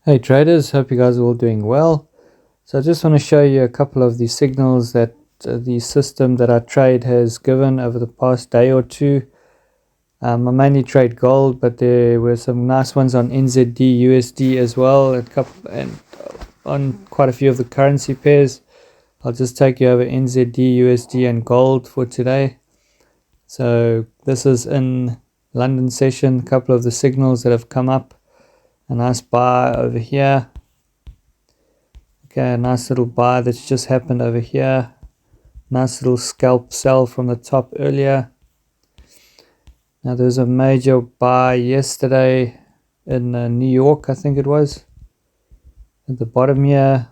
Hey traders, hope you guys are all doing well. So I just want to show you a couple of the signals that the system that I trade has given over the past day or two. I mainly trade gold, but there were some nice ones on NZD, USD as well, and on quite a few of the currency pairs. I'll just take you over NZD, USD and gold for today. So this is in London session, a couple of the signals that have come up. A nice buy over here. Okay, a nice little buy that's just happened over here. Nice little scalp sell from the top earlier. Now there's a major buy yesterday in New York, I think it was. At the bottom here,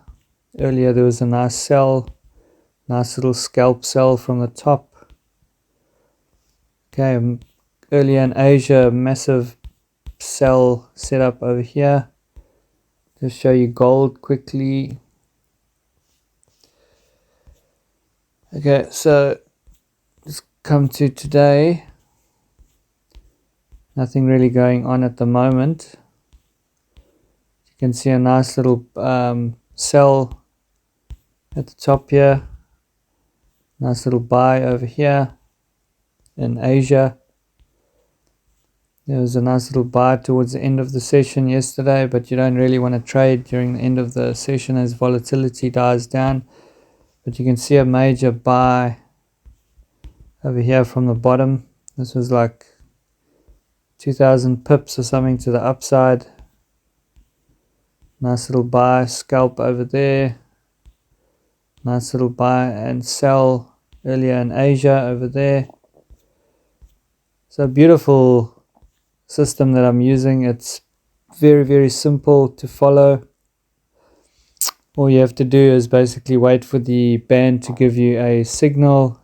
earlier there was a nice sell. Nice little scalp sell from the top. Okay, earlier in Asia, massive sell setup over here. Just show you gold quickly. Okay, so let's come to today. Nothing really going on at the moment. You can see a nice little sell at the top here. Nice little buy over here in Asia. There was a nice little buy towards the end of the session yesterday, but you don't really want to trade during the end of the session as volatility dies down. But you can see a major buy over here from the bottom. This was like 2,000 pips or something to the upside. Nice little buy, scalp over there. Nice little buy and sell earlier in Asia over there. So beautiful system that I'm using. It's very, very simple to follow. All you have to do is basically wait for the band to give you a signal.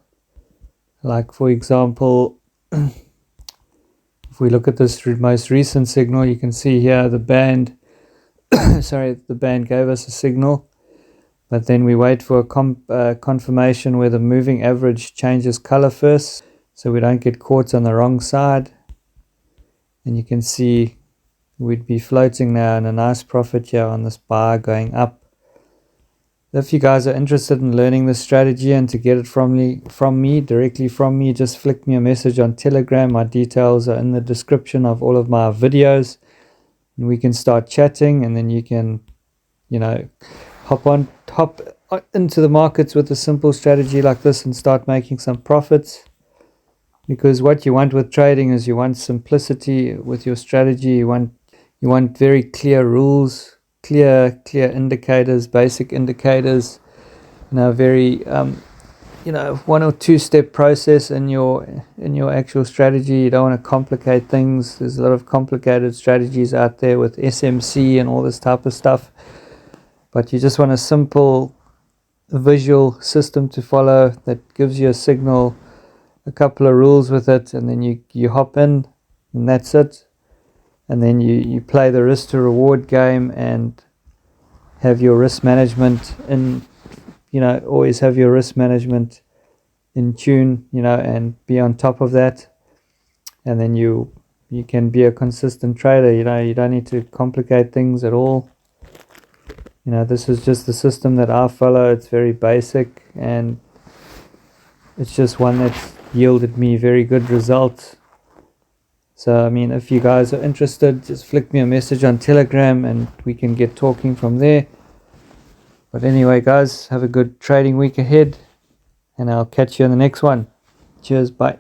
Like for example, if we look at this most recent signal, you can see here the band the band gave us a signal, but then we wait for a confirmation where the moving average changes color first, so we don't get caught on the wrong side. And you can see we'd be floating now in a nice profit here on this bar going up. If you guys are interested in learning this strategy and to get it directly from me, just flick me a message on Telegram. My details are in the description of all of my videos, and we can start chatting, and then you can, hop into the markets with a simple strategy like this and start making some profits. Because what you want with trading is you want simplicity with your strategy. You want very clear rules, clear indicators, basic indicators. Very one or two step process in your actual strategy. You don't want to complicate things. There's a lot of complicated strategies out there with SMC and all this type of stuff. But you just want a simple visual system to follow that gives you a signal, a couple of rules with it, and then you hop in, and that's it. And then you play the risk to reward game and have your risk management always have your risk management in tune, and be on top of that. And then you can be a consistent trader. You don't need to complicate things at all. This is just the system that I follow. It's very basic, and it's just one that's yielded me very good results. So if you guys are interested, just flick me a message on Telegram and we can get talking from there. But anyway guys, have a good trading week ahead, and I'll catch you in the next one. Cheers, bye.